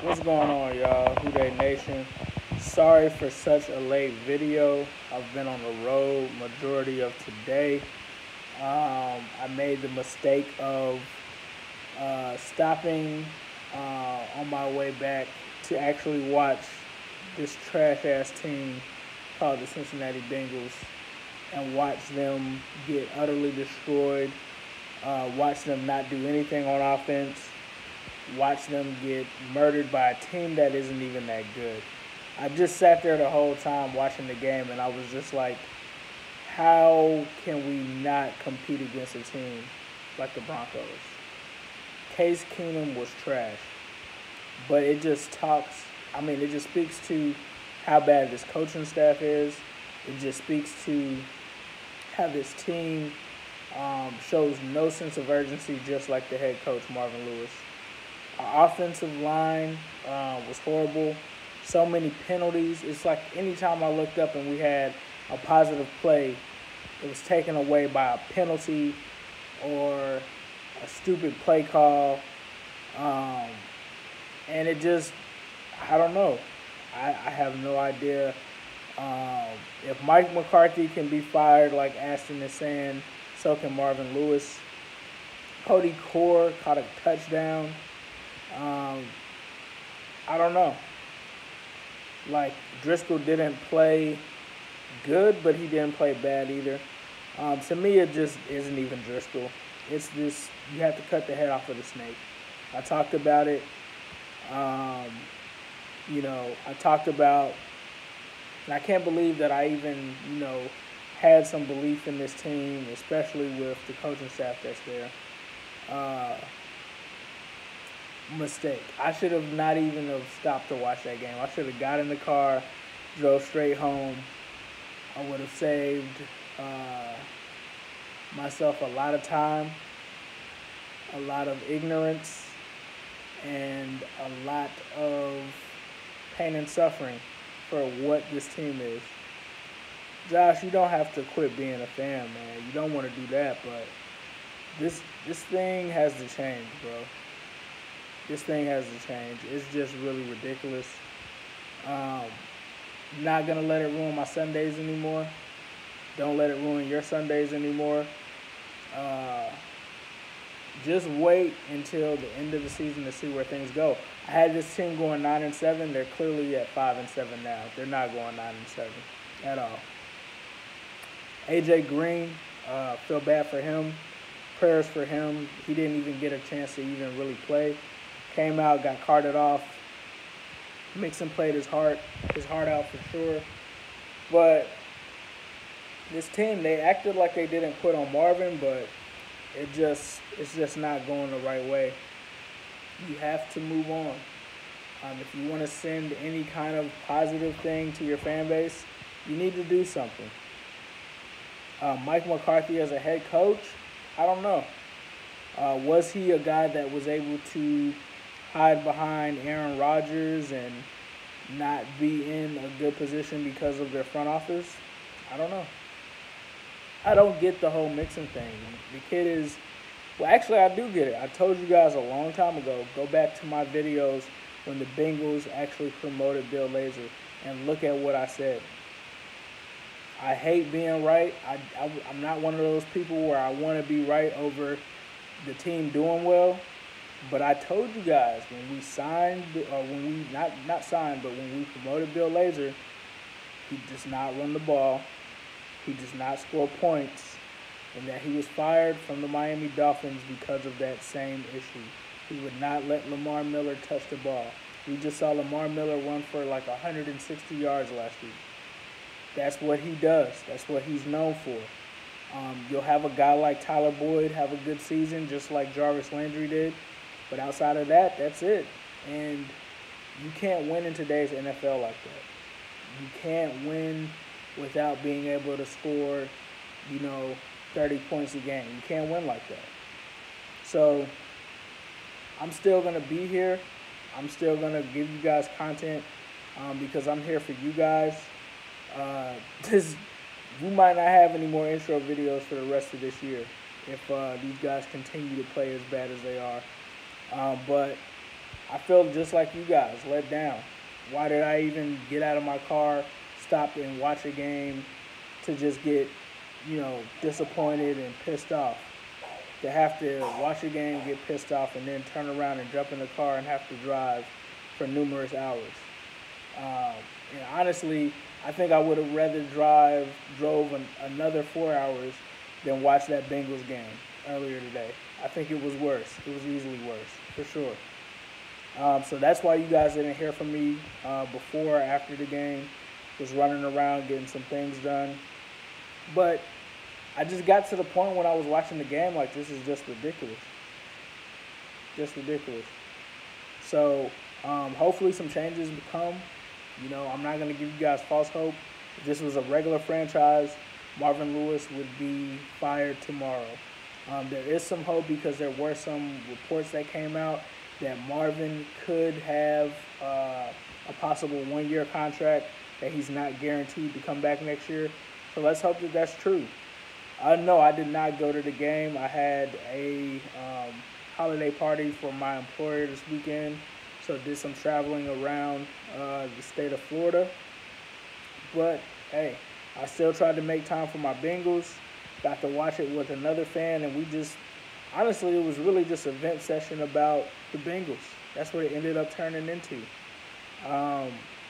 What's going on, y'all? Who Dey Nation? Sorry for such a late video. I've been on the road majority of today. I made the mistake of stopping on my way back to actually watch this trash-ass team called the Cincinnati Bengals and watch them get utterly destroyed, watch them not do anything on offense, watch them get murdered by a team that isn't even that good. I just sat there the whole time watching the game, and I was just like, how can we not compete against a team like the Broncos? Case Keenum was trash. But it just it just speaks to how bad this coaching staff is. It just speaks to how this team shows no sense of urgency, just like the head coach, Marvin Lewis. Our offensive line was horrible. So many penalties. It's like anytime I looked up and we had a positive play, it was taken away by a penalty or a stupid play call. And it just, I don't know. I have no idea. If Mike McCarthy can be fired like Aston is saying, so can Marvin Lewis. Cody Core caught a touchdown. I don't know. Like, Driscoll didn't play good, but he didn't play bad either. To me, it just isn't even Driscoll. It's this, you have to cut the head off of the snake. I talked about it. I talked about, and I can't believe that I even, had some belief in this team, especially with the coaching staff that's there. Mistake. I should have not even have stopped to watch that game. I should have got in the car, drove straight home. I would have saved myself a lot of time, a lot of ignorance, and a lot of pain and suffering for what this team is. Josh, you don't have to quit being a fan, man. You don't want to do that, but this thing has to change, bro. This thing has to change. It's just really ridiculous. Not going to let it ruin my Sundays anymore. Don't let it ruin your Sundays anymore. Just wait until the end of the season to see where things go. I had this team going 9-7. They're clearly at 5-7 now. They're not going 9-7 at all. AJ Green, feel bad for him. Prayers for him. He didn't even get a chance to even really play. Came out, got carted off. Mixon played his heart out for sure. But this team, they acted like they didn't quit on Marvin, but it's just not going the right way. You have to move on. If you want to send any kind of positive thing to your fan base, you need to do something. Mike McCarthy as a head coach, I don't know. Was he a guy that was able to hide behind Aaron Rodgers and not be in a good position because of their front office? I don't know. I don't get the whole Mixon thing. The kid is, well, actually, I do get it. I told you guys a long time ago, go back to my videos when the Bengals actually promoted Bill Lazor and look at what I said. I hate being right. I'm not one of those people where I want to be right over the team doing well. But I told you guys when we signed, or when we not signed, but when we promoted Bill Lazor, he does not run the ball. He does not score points, and that he was fired from the Miami Dolphins because of that same issue. He would not let Lamar Miller touch the ball. We just saw Lamar Miller run for like 160 yards last week. That's what he does. That's what he's known for. You'll have a guy like Tyler Boyd have a good season, just like Jarvis Landry did. But outside of that, that's it. And you can't win in today's NFL like that. You can't win without being able to score, 30 points a game. You can't win like that. So I'm still going to be here. I'm still going to give you guys content because I'm here for you guys. We might not have any more intro videos for the rest of this year if these guys continue to play as bad as they are. But I feel just like you guys, let down. Why did I even get out of my car, stop and watch a game to just get, disappointed and pissed off? To have to watch a game, get pissed off, and then turn around and jump in the car and have to drive for numerous hours. Um, and honestly, I think I would have rather drove another 4 hours than watch that Bengals game earlier today. I think it was worse. It was easily worse, for sure. So that's why you guys didn't hear from me before or after the game. Was running around getting some things done. But I just got to the point when I was watching the game like, this is just ridiculous. Just ridiculous. So hopefully some changes come. I'm not going to give you guys false hope. If this was a regular franchise, Marvin Lewis would be fired tomorrow. There is some hope because there were some reports that came out that Marvin could have a possible one-year contract, that he's not guaranteed to come back next year. So let's hope that that's true. No, I did not go to the game. I had a holiday party for my employer this weekend, so did some traveling around the state of Florida. But, hey, I still tried to make time for my Bengals. Got to watch it with another fan, and honestly, it was really just a vent session about the Bengals. That's what it ended up turning into.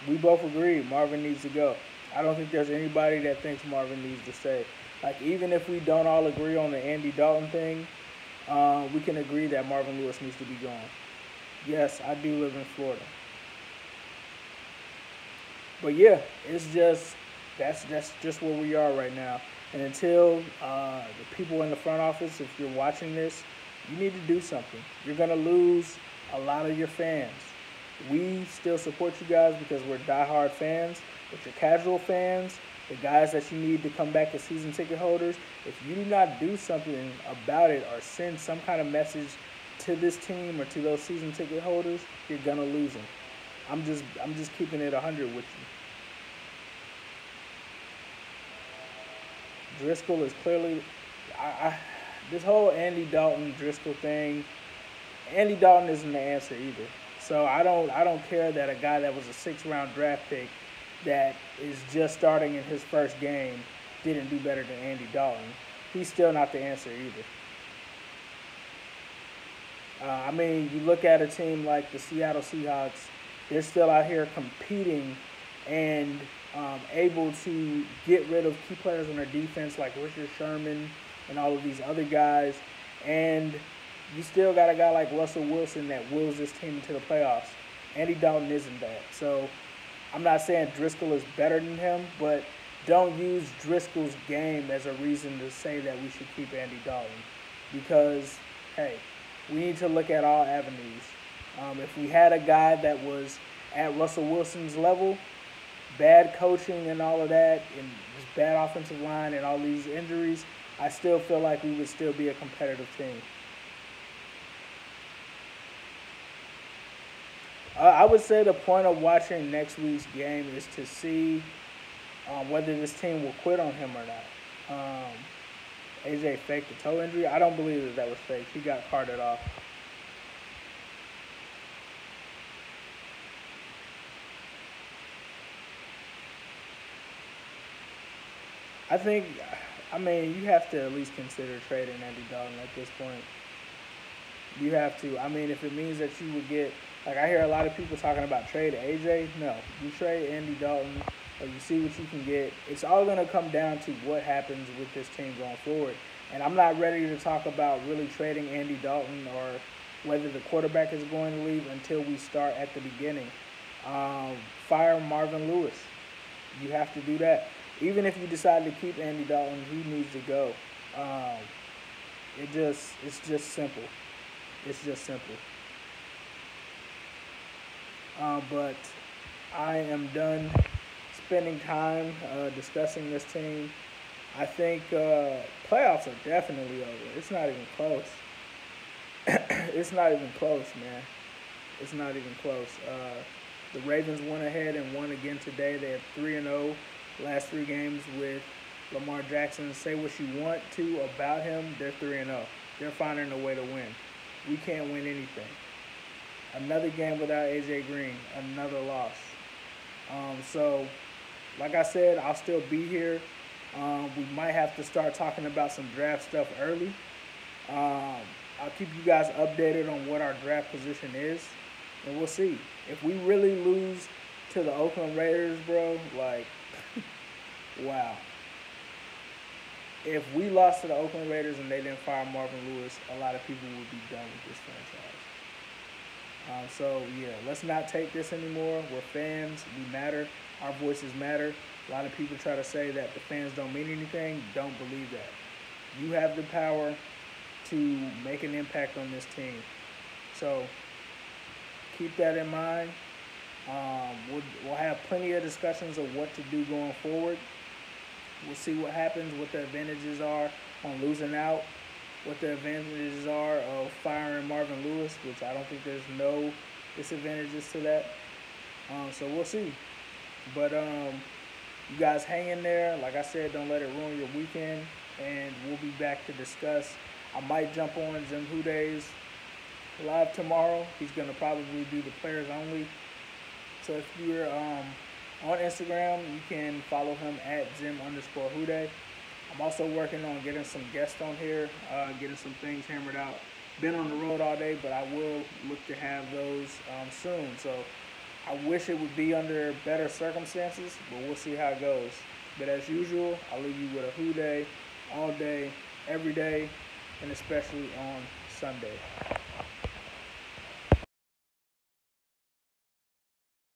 We both agree Marvin needs to go. I don't think there's anybody that thinks Marvin needs to stay. Like, even if we don't all agree on the Andy Dalton thing, we can agree that Marvin Lewis needs to be gone. Yes, I do live in Florida. But yeah, that's just where we are right now. And until the people in the front office, if you're watching this, you need to do something. You're going to lose a lot of your fans. We still support you guys because we're diehard fans, but your casual fans, the guys that you need to come back as season ticket holders, if you do not do something about it or send some kind of message to this team or to those season ticket holders, you're going to lose them. I'm just keeping it 100 with you. Driscoll is clearly this whole Andy Dalton Driscoll thing. Andy Dalton isn't the answer either. So I don't care that a guy that was a 6th-round draft pick that is just starting in his first game didn't do better than Andy Dalton. He's still not the answer either. You look at a team like the Seattle Seahawks, they're still out here competing and able to get rid of key players on their defense like Richard Sherman and all of these other guys. And you still got a guy like Russell Wilson that wills this team into the playoffs. Andy Dalton isn't that. So I'm not saying Driscoll is better than him, but don't use Driscoll's game as a reason to say that we should keep Andy Dalton. Because, hey, we need to look at all avenues. If we had a guy that was at Russell Wilson's level, bad coaching and all of that, and this bad offensive line and all these injuries, I still feel like we would still be a competitive team. I would say the point of watching next week's game is to see whether this team will quit on him or not. AJ faked the toe injury. I don't believe that was fake. He got carted off. You have to at least consider trading Andy Dalton at this point. You have to. If it means that you would get, like, I hear a lot of people talking about trade AJ. No, you trade Andy Dalton or you see what you can get. It's all going to come down to what happens with this team going forward. And I'm not ready to talk about really trading Andy Dalton or whether the quarterback is going to leave until we start at the beginning. Fire Marvin Lewis. You have to do that. Even if you decide to keep Andy Dalton, he needs to go. It's just simple. It's just simple. But I am done spending time discussing this team. I think playoffs are definitely over. It's not even close. It's not even close, man. It's not even close. The Ravens went ahead and won again today. They have 3-0 last 3 games with Lamar Jackson. Say what you want to about him, they're 3-0. They're finding a way to win. We can't win anything. Another game without AJ Green, another loss. So, like I said, I'll still be here. We might have to start talking about some draft stuff early. I'll keep you guys updated on what our draft position is, and we'll see. If we really lose to the Oakland Raiders, bro, like, wow. If we lost to the Oakland Raiders and they didn't fire Marvin Lewis, a lot of people would be done with this franchise. So, yeah, let's not take this anymore. We're fans. We matter. Our voices matter. A lot of people try to say that the fans don't mean anything. Don't believe that. You have the power to make an impact on this team. So keep that in mind. We'll have plenty of discussions of what to do going forward. We'll see what happens, what the advantages are on losing out, what the advantages are of firing Marvin Lewis, which I don't think there's no disadvantages to that. So we'll see. But you guys hang in there. Like I said, don't let it ruin your weekend. And we'll be back to discuss. I might jump on Zim Huday's live tomorrow. He's going to probably do the players only. So if you're on Instagram, you can follow him at Zim_Huday. I'm also working on getting some guests on here, getting some things hammered out. Been on the road all day, but I will look to have those soon. So I wish it would be under better circumstances, but we'll see how it goes. But as usual, I'll leave you with a Huday all day, every day, and especially on Sunday.